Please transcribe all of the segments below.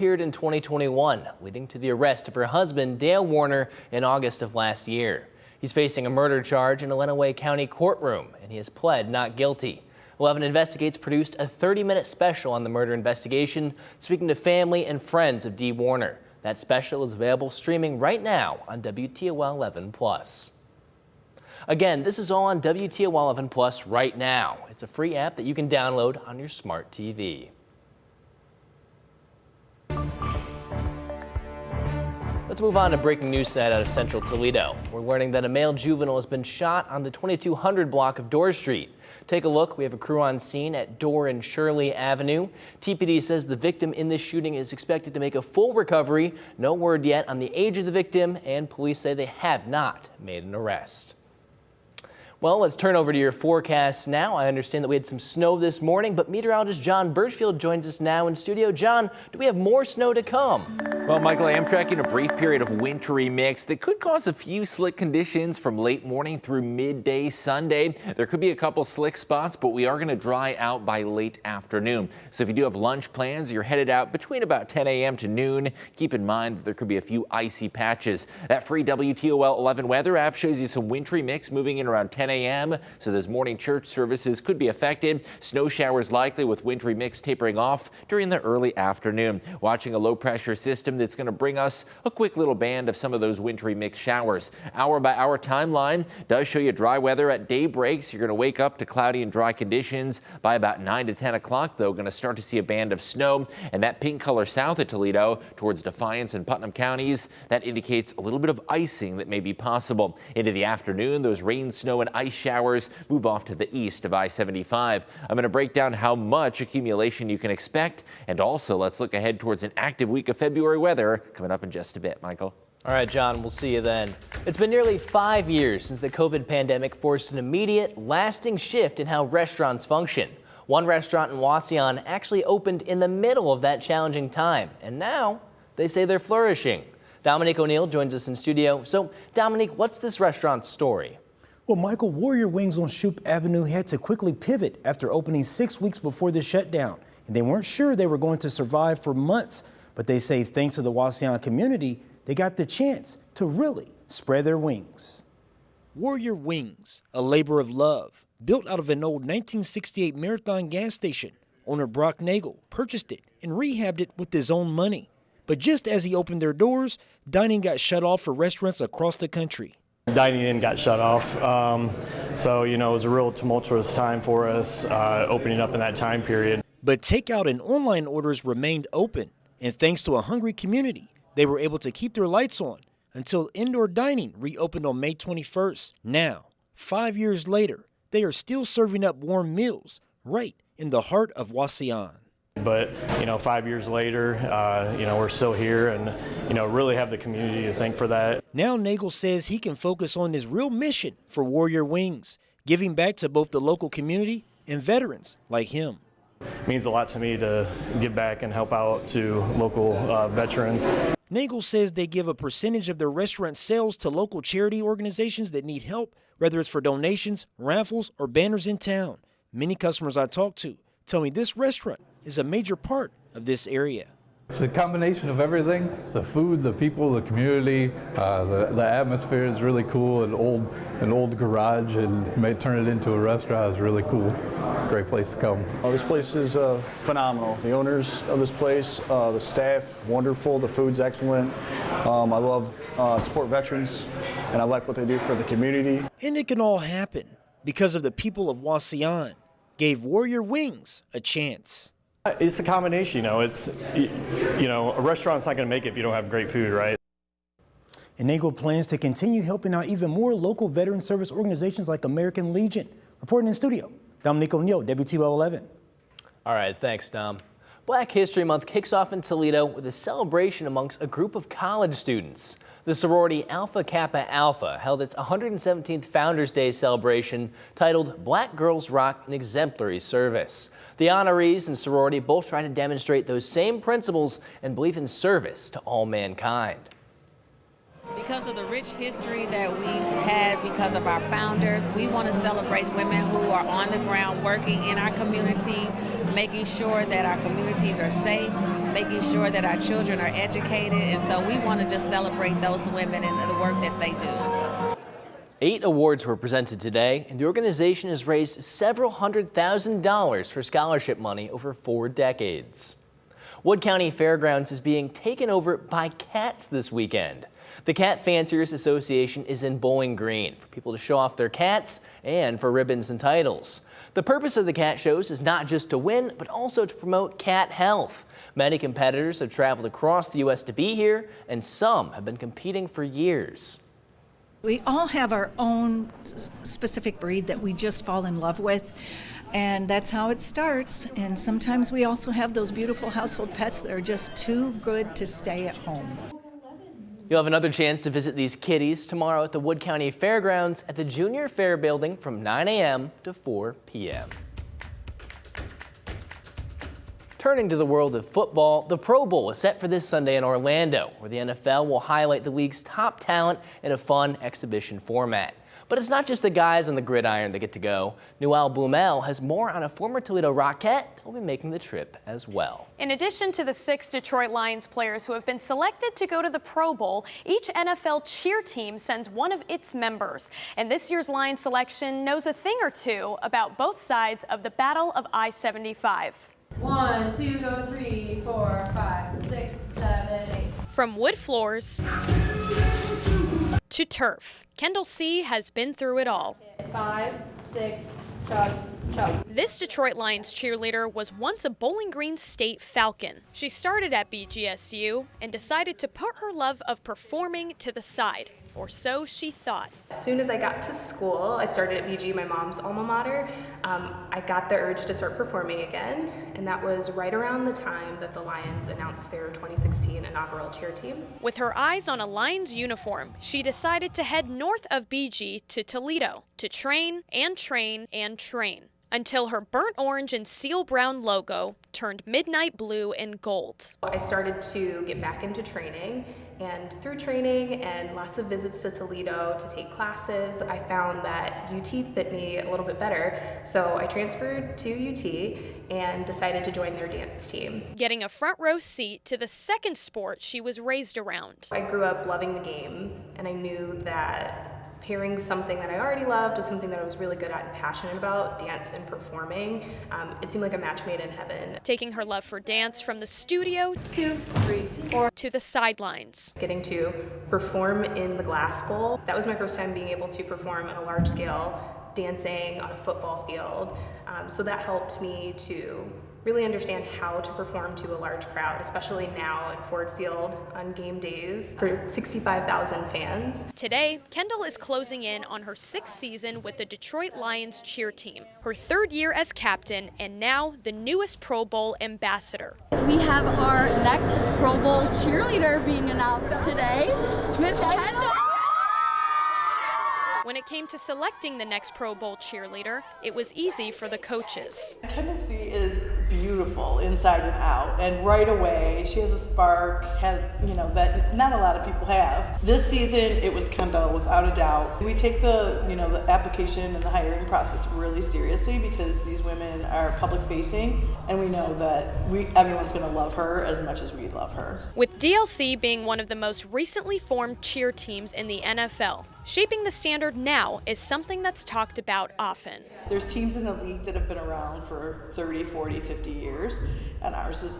disappeared in 2021, leading to the arrest of her husband, Dee Warner, in August of last year. He's facing a murder charge in a Lenawee County courtroom, and he has pled not guilty. 11 Investigates produced a 30-minute special on the murder investigation, speaking to family and friends of Dee Warner. That special is available streaming right now on WTOL 11+. Again, this is all on WTOL 11+ right now. It's a free app that you can download on your smart TV. Let's move on to breaking news tonight out of central Toledo. We're learning that a male juvenile has been shot on the 2200 block of Dorr Street. Take a look. We have a crew on scene at Dorr and Shirley Avenue. TPD says the victim in this shooting is expected to make a full recovery. No word yet on the age of the victim, and police say they have not made an arrest. Well, let's turn over to your forecast now. I understand that we had some snow this morning, but meteorologist John Birchfield joins us now in studio. John, do we have more snow to come? Well, Michael, I am tracking a brief period of wintry mix that could cause a few slick conditions from late morning through midday Sunday. There could be a couple slick spots, but we are going to dry out by late afternoon. So if you do have lunch plans, you're headed out between about 10 a.m. to noon. Keep in mind that there could be a few icy patches. That free WTOL 11 weather app shows you some wintry mix moving in around 10 a.m. So those morning church services could be affected. Snow showers likely with wintry mix tapering off during the early afternoon. Watching a low pressure system that's going to bring us a quick little band of some of those wintry mix showers. Hour by hour timeline does show you dry weather at daybreak. So you're going to wake up to cloudy and dry conditions by about 9 to 10 o'clock, though. Going to start to see a band of snow, and that pink color south of Toledo towards Defiance and Putnam counties, that indicates a little bit of icing that may be possible. Into the afternoon, those rain, snow and ice showers move off to the east of I-75. I'm going to break down how much accumulation you can expect, and also let's look ahead towards an active week of February weather coming up in just a bit. Michael. All right, John, we'll see you then. It's been nearly 5 years since the COVID pandemic forced an immediate, lasting shift in how restaurants function. One restaurant in Wauseon actually opened in the middle of that challenging time, and now they say they're flourishing. Dominique O'Neill joins us in studio. So, Dominique, what's this restaurant's story? Well, Michael, Warrior Wings on Shoup Avenue had to quickly pivot after opening 6 weeks before the shutdown. And they weren't sure they were going to survive for months. But they say thanks to the Wauseon community, they got the chance to really spread their wings. Warrior Wings, a labor of love, built out of an old 1968 Marathon gas station. Owner Brock Nagel purchased it and rehabbed it with his own money. But just as he opened their doors, dining got shut off for restaurants across the country. Dining in got shut off, so it was a real tumultuous time for us opening up in that time period. But takeout and online orders remained open, and thanks to a hungry community, they were able to keep their lights on until indoor dining reopened on May 21st. Now, 5 years later, they are still serving up warm meals right in the heart of Wauseon. But 5 years later, we're still here and really have the community to thank for that. Now Nagel says he can focus on his real mission for Warrior Wings, giving back to both the local community and veterans like him. It means a lot to me to give back and help out to local veterans. Nagel says they give a percentage of their restaurant sales to local charity organizations that need help, whether it's for donations, raffles, or banners in town. Many customers I talk to tell me this restaurant is a major part of this area. It's a combination of everything: the food, the people, the community. The atmosphere is really cool. An old garage, and may turn it into a restaurant is really cool. Great place to come. This place is phenomenal. The owners of this place, the staff, wonderful. The food's excellent. I love support veterans, and I like what they do for the community. And it can all happen because of the people of Wauseon gave Warrior Wings a chance. It's a combination, a restaurant's not going to make it if you don't have great food, right? And Nagel plans to continue helping out even more local veteran service organizations like American Legion. Reporting in studio, Dominique O'Neill, WTOL 11. All right, thanks, Dom. Black History Month kicks off in Toledo with a celebration amongst a group of college students. The sorority Alpha Kappa Alpha held its 117th Founders Day celebration titled Black Girls Rock an Exemplary Service. The honorees and sorority both try to demonstrate those same principles and belief in service to all mankind. Because of the rich history that we've had because of our founders, we want to celebrate women who are on the ground working in our community, making sure that our communities are safe, making sure that our children are educated, and so we want to just celebrate those women and the work that they do. 8 awards were presented today, and the organization has raised several $100,000 for scholarship money over 4 decades. Wood County Fairgrounds is being taken over by cats this weekend. The Cat Fanciers Association is in Bowling Green for people to show off their cats and for ribbons and titles. The purpose of the cat shows is not just to win, but also to promote cat health. Many competitors have traveled across the U.S. to be here, and some have been competing for years. We all have our own specific breed that we just fall in love with, and that's how it starts. And sometimes we also have those beautiful household pets that are just too good to stay at home. You'll have another chance to visit these kitties tomorrow at the Wood County Fairgrounds at the Junior Fair Building from 9 a.m. to 4 p.m. Turning to the world of football, the Pro Bowl is set for this Sunday in Orlando, where the NFL will highlight the league's top talent in a fun exhibition format. But it's not just the guys on the gridiron that get to go. Noelle Blumel has more on a former Toledo Rockette who will be making the trip as well. In addition to the 6 Detroit Lions players who have been selected to go to the Pro Bowl, each NFL cheer team sends one of its members. And this year's Lions selection knows a thing or two about both sides of the Battle of I-75. 1, 2, go 3, 4, 5, 6, 7, 8. From wood floors to turf, Kendall C. has been through it all. 5, 6, chug, chug. This Detroit Lions cheerleader was once a Bowling Green State Falcon. She started at BGSU and decided to put her love of performing to the side. Or so she thought. As soon as I got to school, I started at BG, my mom's alma mater. I got the urge to start performing again, and that was right around the time that the Lions announced their 2016 inaugural cheer team. With her eyes on a Lions uniform, she decided to head north of BG to Toledo to train and train and train until her burnt orange and seal brown logo turned midnight blue and gold. I started to get back into training, and through training and lots of visits to Toledo to take classes, I found that UT fit me a little bit better. So I transferred to UT and decided to join their dance team. Getting a front row seat to the second sport she was raised around. I grew up loving the game, and I knew that pairing something that I already loved with something that I was really good at and passionate about, dance and performing, it seemed like a match made in heaven. Taking her love for dance from the studio 2, 3, 4. to the sidelines. Getting to perform in the Glass Bowl, that was my first time being able to perform on a large scale, dancing on a football field. So that helped me to really understand how to perform to a large crowd, especially now at Ford Field on game days for 65,000 fans. Today, Kendall is closing in on her 6th season with the Detroit Lions cheer team, her 3rd year as captain, and now the newest Pro Bowl ambassador. We have our next Pro Bowl cheerleader being announced today, Miss Kendall. When it came to selecting the next Pro Bowl cheerleader, it was easy for the coaches. Kendall C. is beautiful inside and out, and right away she has a spark, that not a lot of people have. This season it was Kendall without a doubt. We take the the application and the hiring process really seriously because these women are public facing, and we know that everyone's going to love her as much as we love her. With DLC being one of the most recently formed cheer teams in the NFL, shaping the standard now is something that's talked about often. There's teams in the league that have been around for 30, 40, 50 years, and ours is,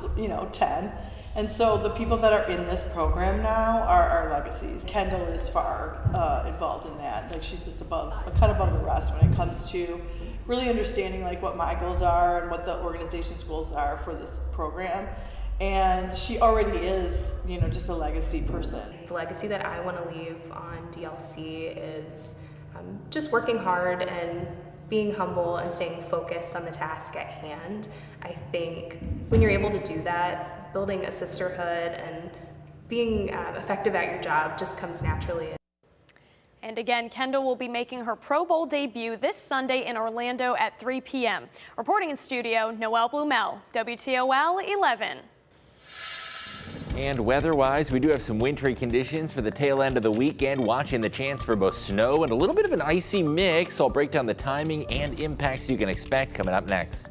10. And so the people that are in this program now are our legacies. Kendall is far involved in that. Like, she's just a cut above the rest when it comes to really understanding what my goals are and what the organization's goals are for this program. And she already is, just a legacy person. The legacy that I want to leave on DLC is just working hard and being humble and staying focused on the task at hand. I think when you're able to do that, building a sisterhood and being effective at your job just comes naturally. And again, Kendall will be making her Pro Bowl debut this Sunday in Orlando at 3 p.m. Reporting in studio, Noelle Blumel, WTOL 11. And weather-wise, we do have some wintry conditions for the tail end of the weekend, watching the chance for both snow and a little bit of an icy mix. I'll break down the timing and impacts you can expect coming up next.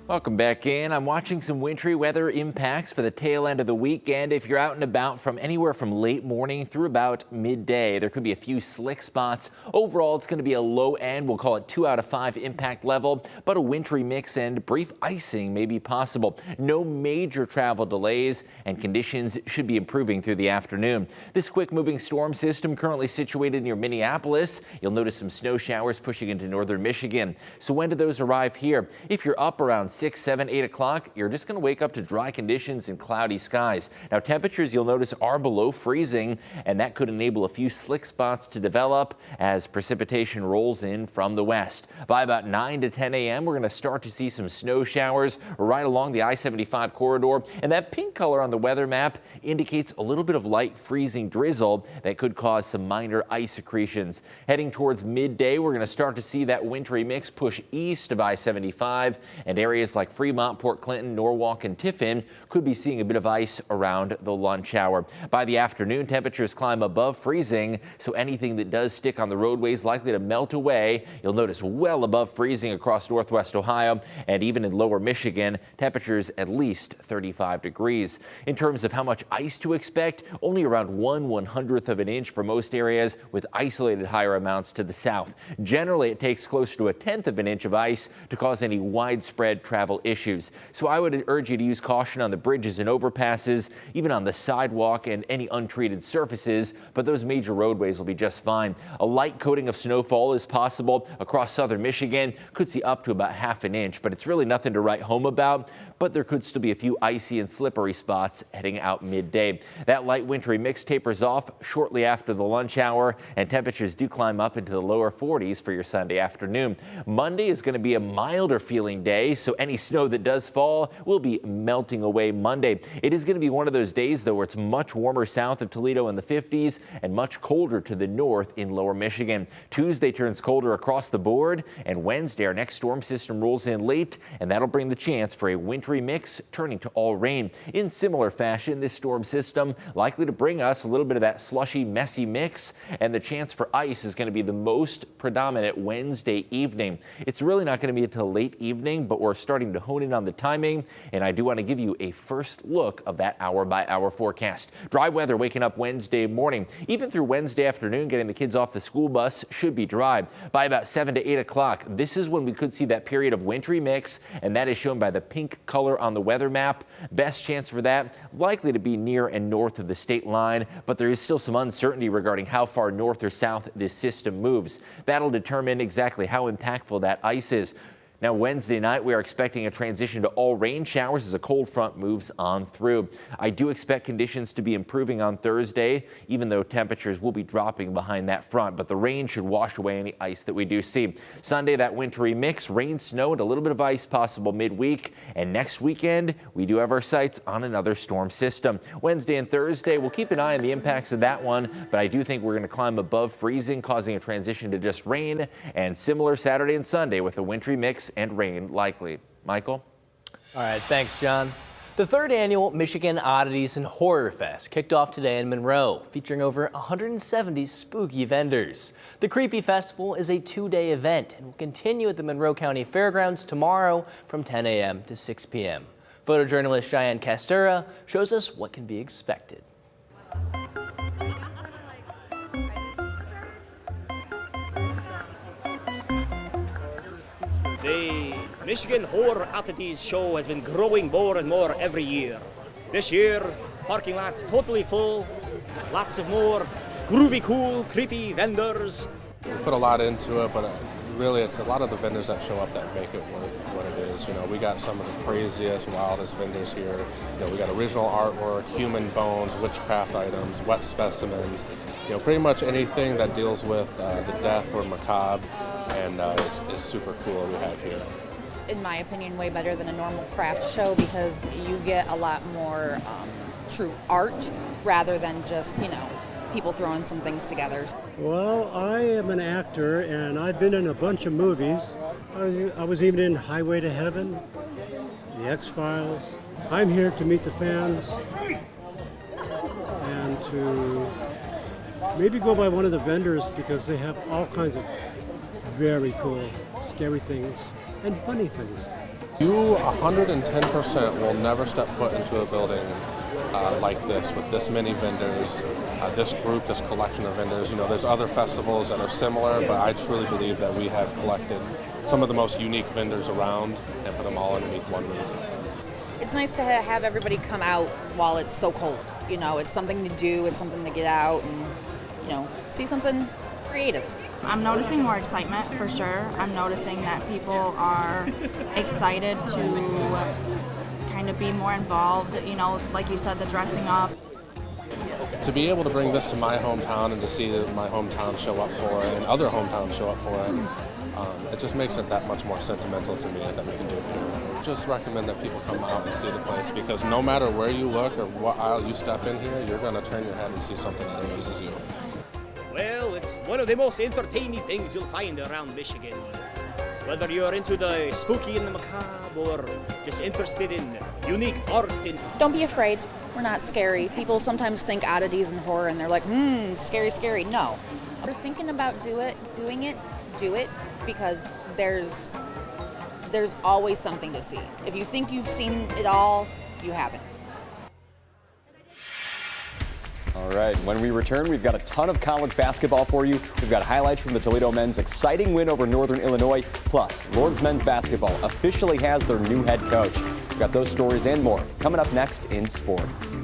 Welcome back in. I'm watching some wintry weather impacts for the tail end of the weekend. If you're out and about from anywhere from late morning through about midday, there could be a few slick spots. Overall, it's going to be a low end. We'll call it 2 out of 5 impact level, but a wintry mix and brief icing may be possible. No major travel delays, and conditions should be improving through the afternoon. This quick moving storm system currently situated near Minneapolis. You'll notice some snow showers pushing into northern Michigan. So when do those arrive here? If you're up around 6, 7, 8 o'clock, you're just going to wake up to dry conditions and cloudy skies. Now, temperatures you'll notice are below freezing, and that could enable a few slick spots to develop as precipitation rolls in from the west. By about 9 to 10 a.m., we're going to start to see some snow showers right along the I-75 corridor, and that pink color on the weather map indicates a little bit of light freezing drizzle that could cause some minor ice accretions. Heading towards midday, we're going to start to see that wintry mix push east of I-75, and areas like Fremont, Port Clinton, Norwalk, and Tiffin could be seeing a bit of ice around the lunch hour. By the afternoon, temperatures climb above freezing, so anything that does stick on the roadways likely to melt away. You'll notice well above freezing across northwest Ohio, and even in lower Michigan, temperatures at least 35 degrees. In terms of how much ice to expect, only around 1/100th of an inch for most areas, with isolated higher amounts to the south. Generally, it takes close to 1/10 of an inch of ice to cause any widespread travel issues. So I would urge you to use caution on the bridges and overpasses, even on the sidewalk and any untreated surfaces, but those major roadways will be just fine. A light coating of snowfall is possible across southern Michigan. Could see up to about 1/2 an inch, but it's really nothing to write home about. But there could still be a few icy and slippery spots heading out midday. That light wintry mix tapers off shortly after the lunch hour, and temperatures do climb up into the lower 40s for your Sunday afternoon. Monday is going to be a milder feeling day, so any snow that does fall will be melting away Monday. It is going to be one of those days, though, where it's much warmer south of Toledo in the 50s and much colder to the north in lower Michigan. Tuesday turns colder across the board, and Wednesday our next storm system rolls in late, and that'll bring the chance for a winter wintry mix turning to all rain. In similar fashion, this storm system likely to bring us a little bit of that slushy, messy mix, and the chance for ice is going to be the most predominant Wednesday evening. It's really not going to be until late evening, but we're starting to hone in on the timing, and I do want to give you a first look of that hour-by-hour forecast. Dry weather waking up Wednesday morning. Even through Wednesday afternoon, getting the kids off the school bus should be dry. By about 7 to 8 o'clock, this is when we could see that period of wintry mix, and that is shown by the pink color on the weather map. Best chance for that likely to be near and north of the state line, but there is still some uncertainty regarding how far north or south this system moves. That'll determine exactly how impactful that ice is. Now, Wednesday night, we are expecting a transition to all rain showers as a cold front moves on through. I do expect conditions to be improving on Thursday, even though temperatures will be dropping behind that front, but the rain should wash away any ice that we do see. Sunday, that wintry mix, rain, snow, and a little bit of ice possible midweek. And next weekend, we do have our sights on another storm system. Wednesday and Thursday, we'll keep an eye on the impacts of that one, but I do think we're going to climb above freezing, causing a transition to just rain, and similar Saturday and Sunday with a wintry mix and rain likely. Michael? All right, thanks, John. The third annual Michigan Oddities and Horror Fest kicked off today in Monroe, featuring over 170 spooky vendors. The Creepy Festival is a two-day event and will continue at the Monroe County Fairgrounds tomorrow from 10 a.m. to 6 p.m. Photojournalist Cheyenne Castura shows us what can be expected. The Michigan Horror Oddities show has been growing more and more every year. This year, parking lot totally full, lots of more groovy, cool, creepy vendors. We put a lot into it, but really it's a lot of the vendors that show up that make it worth what it is. You know, we got some of the craziest, wildest vendors here. You know, we got original artwork, human bones, witchcraft items, wet specimens. You know, pretty much anything that deals with the death or macabre, and is super cool we have here. It's, in my opinion, way better than a normal craft show because you get a lot more true art rather than just, you know, people throwing some things together. Well, I am an actor and I've been in a bunch of movies. I was even in Highway to Heaven, The X-Files. I'm here to meet the fans and to maybe go by one of the vendors because they have all kinds of very cool, scary things and funny things. You 110% will never step foot into a building like this with this many vendors, this group, this collection of vendors. You know, there's other festivals that are similar, but I truly believe that we have collected some of the most unique vendors around and put them all underneath one roof. It's nice to have everybody come out while it's so cold. You know, it's something to do, it's something to get out and, you know, see something creative. I'm noticing more excitement for sure. I'm noticing that people are excited to kind of be more involved, you know, like you said, the dressing up. To be able to bring this to my hometown and to see my hometown show up for it and other hometowns show up for it, it just makes it that much more sentimental to me that we can do it here. I just recommend that people come out and see the place because no matter where you look or what aisle you step in here, you're going to turn your head and see something that amazes you. Well, it's one of the most entertaining things you'll find around Michigan. Whether you're into the spooky and the macabre or just interested in unique art. Don't be afraid. We're not scary. People sometimes think oddities and horror and they're like, scary, scary. No. If you're thinking about doing it, do it because there's always something to see. If you think you've seen it all, you haven't. All right, when we return, we've got a ton of college basketball for you. We've got highlights from the Toledo men's exciting win over Northern Illinois. Plus, Lord's men's basketball officially has their new head coach. We've got those stories and more coming up next in sports.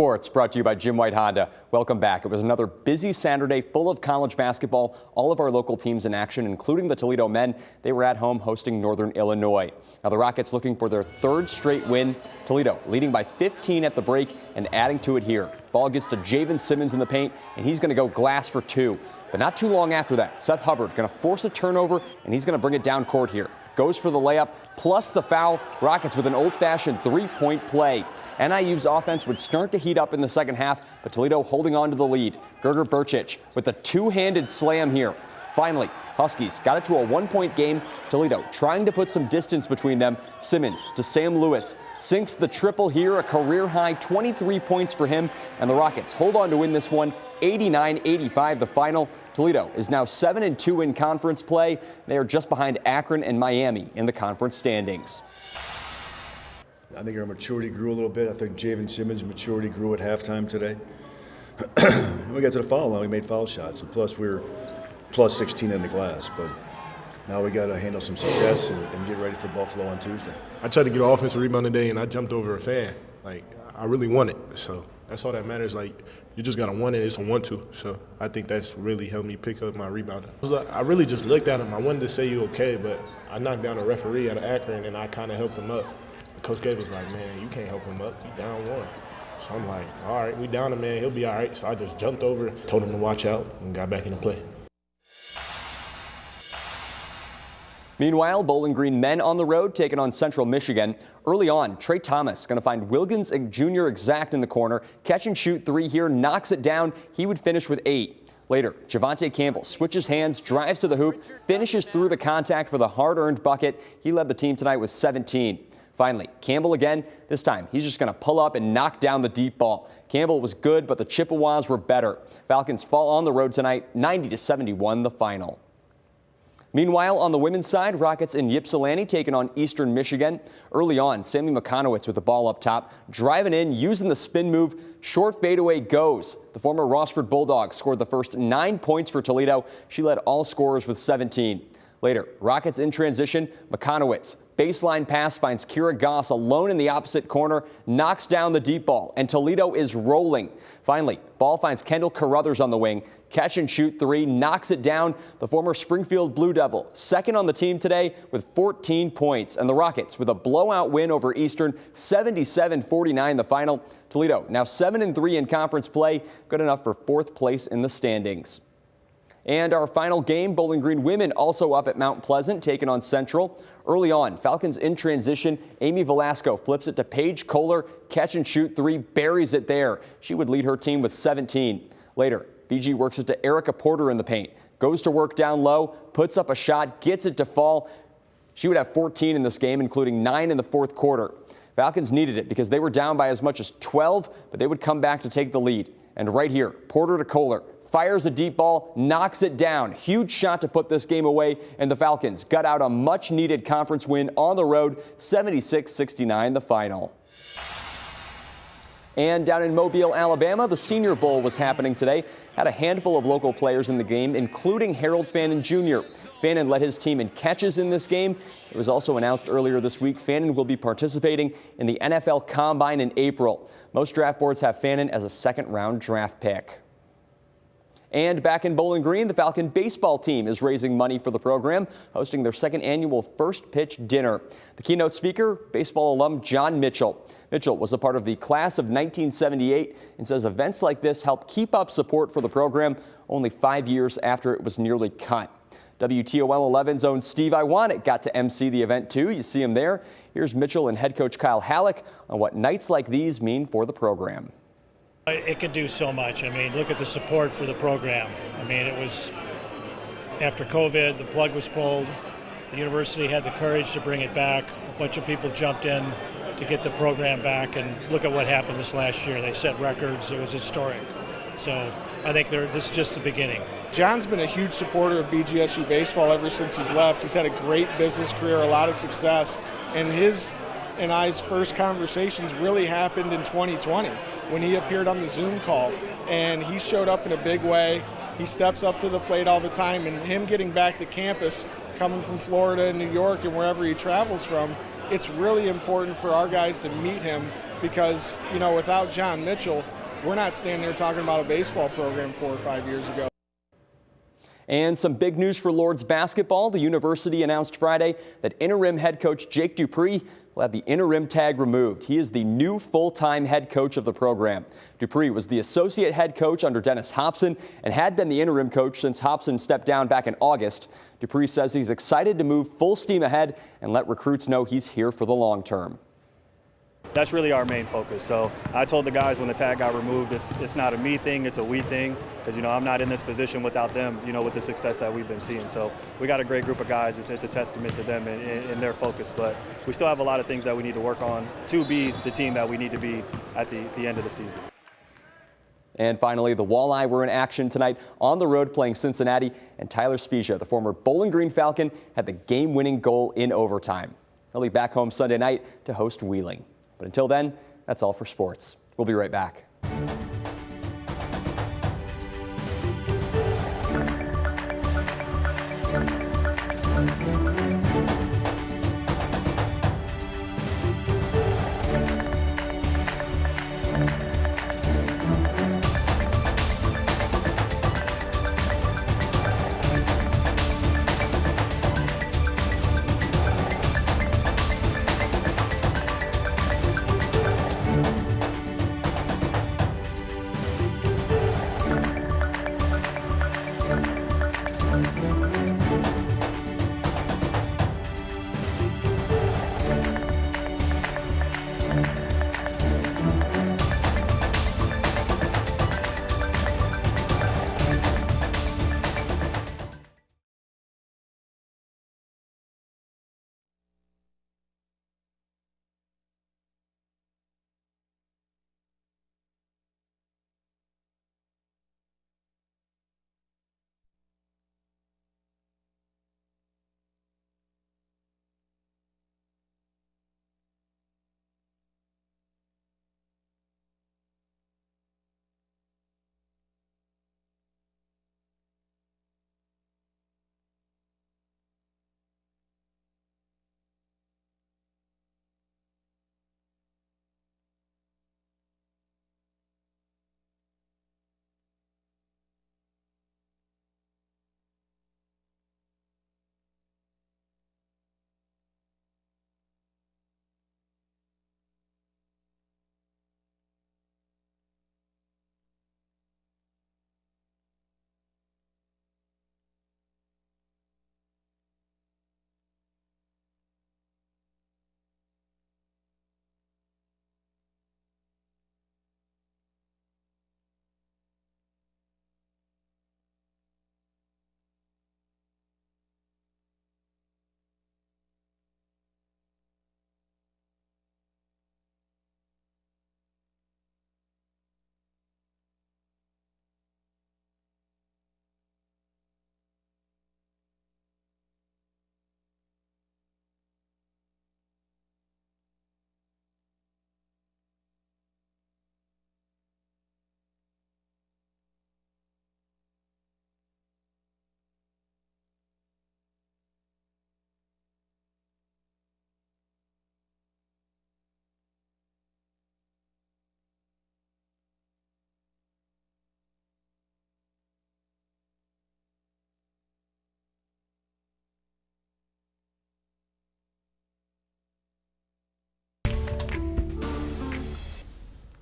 Sports brought to you by Jim White Honda. Welcome back. It was another busy Saturday full of college basketball. All of our local teams in action, including the Toledo men. They were at home hosting Northern Illinois. Now the Rockets looking for their third straight win. Toledo leading by 15 at the break and adding to it here. Ball gets to Javen Simmons in the paint, and he's going to go glass for 2. But not too long after that, Seth Hubbard going to force a turnover, and he's going to bring it down court here. Goes for the layup, plus the foul. Rockets with an old-fashioned three-point play. NIU's offense would start to heat up in the second half, but Toledo holding on to the lead. Gerger Burchich with a two-handed slam here. Finally, Huskies got it to a one-point game. Toledo trying to put some distance between them. Simmons to Sam Lewis. Sinks the triple here, a career-high 23 points for him. And the Rockets hold on to win this one, 89-85 the final. Toledo is now 7-2 in conference play. They are just behind Akron and Miami in the conference standings. I think our maturity grew a little bit. I think Javen Simmons' maturity grew at halftime today. We got to the foul line, we made foul shots, and plus we were plus 16 in the glass. But now we got to handle some success and get ready for Buffalo on Tuesday. I tried to get an offensive rebound today, and I jumped over a fan. Like, I really want it, so that's all that matters. Like, you just got to want it. It's a want-to. So I think that's really helped me pick up my rebounding. I really just looked at him. I wanted to say you okay, but I knocked down a referee out of Akron, and I kind of helped him up. Coach Gabe was like, man, you can't help him up. He down 1. So I'm like, all right, we down him, man. He'll be all right. So I just jumped over, told him to watch out, and got back into play. Meanwhile, Bowling Green men on the road taking on Central Michigan. Early on, Trey Thomas going to find Wilkins Jr. exact in the corner. Catch and shoot 3 here, knocks it down. He would finish with 8. Later, Javante Campbell switches hands, drives to the hoop, finishes through the contact for the hard-earned bucket. He led the team tonight with 17. Finally, Campbell again. This time, he's just going to pull up and knock down the deep ball. Campbell was good, but the Chippewas were better. Falcons fall on the road tonight, 90-71 the final. Meanwhile, on the women's side, Rockets in Ypsilanti taking on Eastern Michigan. Early on, Sammy McConowitz with the ball up top, driving in, using the spin move. Short fadeaway goes. The former Rossford Bulldog scored the first 9 points for Toledo. She led all scorers with 17. Later, Rockets in transition. McConowitz, baseline pass, finds Kira Goss alone in the opposite corner, knocks down the deep ball, and Toledo is rolling. Finally, ball finds Kendall Carruthers on the wing. Catch and shoot 3, knocks it down. The former Springfield Blue Devil, second on the team today with 14 points. And the Rockets with a blowout win over Eastern, 77-49 the final. Toledo now 7-3 in conference play, good enough for 4th place in the standings. And our final game, Bowling Green women also up at Mount Pleasant, taking on Central. Early on, Falcons in transition. Amy Velasco flips it to Paige Kohler. Catch and shoot 3, buries it there. She would lead her team with 17. Later, BG works it to Erica Porter in the paint. Goes to work down low, puts up a shot, gets it to fall. She would have 14 in this game, including 9 in the 4th quarter. Falcons needed it because they were down by as much as 12, but they would come back to take the lead. And right here, Porter to Kohler. Fires a deep ball, knocks it down. Huge shot to put this game away, and the Falcons got out a much-needed conference win on the road, 76-69 the final. And down in Mobile, Alabama, the Senior Bowl was happening today. Had a handful of local players in the game, including Harold Fannin Jr. Fannin led his team in catches in this game. It was also announced earlier this week Fannin will be participating in the NFL Combine in April. Most draft boards have Fannin as a second-round draft pick. And back in Bowling Green, the Falcon baseball team is raising money for the program, hosting their 2nd annual First Pitch Dinner. The keynote speaker, baseball alum John Mitchell. Mitchell was a part of the class of 1978 and says events like this help keep up support for the program only 5 years after it was nearly cut. WTOL 11's own Steve Iwanek got to MC the event too. You see him there. Here's Mitchell and head coach Kyle Halleck on what nights like these mean for the program. It can do so much. I mean, look at the support for the program. I mean, it was after COVID, the plug was pulled. The university had the courage to bring it back. A bunch of people jumped in to get the program back, and look at what happened this last year. They set records. It was historic. So I think this is just the beginning. John's been a huge supporter of BGSU baseball ever since he's left. He's had a great business career, a lot of success, and his and I's first conversations really happened in 2020 when he appeared on the Zoom call, and he showed up in a big way. He steps up to the plate all the time, and him getting back to campus coming from Florida and New York and wherever he travels from, it's really important for our guys to meet him because, you know, without John Mitchell, we're not standing here talking about a baseball program 4 or 5 years ago. And some big news for Lords basketball. The university announced Friday that interim head coach Jake Dupree will have the interim tag removed. He is the new full-time head coach of the program. Dupree was the associate head coach under Dennis Hobson and had been the interim coach since Hobson stepped down back in August. Dupree says he's excited to move full steam ahead and let recruits know he's here for the long term. That's really our main focus. So I told the guys when the tag got removed, it's not a me thing, it's a we thing. Because, you know, I'm not in this position without them, you know, with the success that we've been seeing. So we got a great group of guys. It's a testament to them and their focus. But we still have a lot of things that we need to work on to be the team that we need to be at the end of the season. And finally, the Walleye were in action tonight on the road playing Cincinnati. And Tyler Spezia, the former Bowling Green Falcon, had the game-winning goal in overtime. He'll be back home Sunday night to host Wheeling. But until then, that's all for sports. We'll be right back.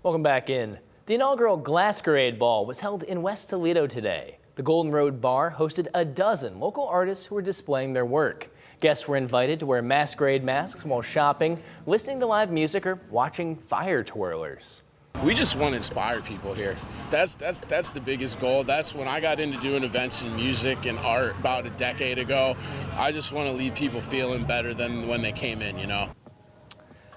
Welcome back in. The inaugural Glasquerade Ball was held in West Toledo today. The Golden Road Bar hosted a dozen local artists who were displaying their work. Guests were invited to wear masquerade masks while shopping, listening to live music, or watching fire twirlers. We just want to inspire people here. That's the biggest goal. That's when I got into doing events in music and art about a decade ago. I just want to leave people feeling better than when they came in, you know.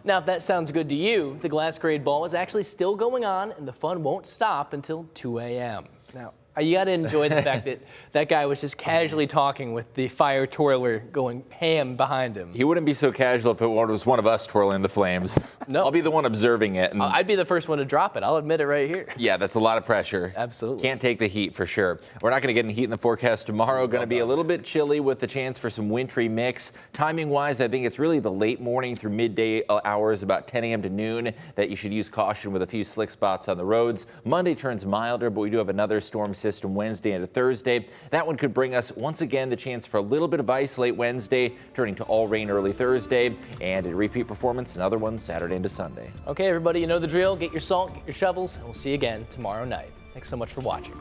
Now, if that sounds good to you, the Glasquerade Ball is actually still going on and the fun won't stop until 2 a.m. Now, You got to enjoy the fact that that guy was just casually talking with the fire twirler going ham behind him. He wouldn't be so casual if it was one of us twirling the flames. No. I'll be the one observing it. And I'd be the first one to drop it. I'll admit it right here. yeah, that's a lot of pressure. Absolutely. Can't take the heat for sure. We're not going to get any heat in the forecast tomorrow. Going to be a little bit chilly with the chance for some wintry mix. Timing-wise, I think it's really the late morning through midday hours, about 10 a.m. to noon, that you should use caution with a few slick spots on the roads. Monday turns milder, but we do have another storm system Wednesday into Thursday. That one could bring us, once again, the chance for a little bit of ice late Wednesday, turning to all rain early Thursday, and a repeat performance, another one Saturday into Sunday. Okay, everybody, you know the drill. Get your salt, get your shovels, and we'll see you again tomorrow night. Thanks so much for watching.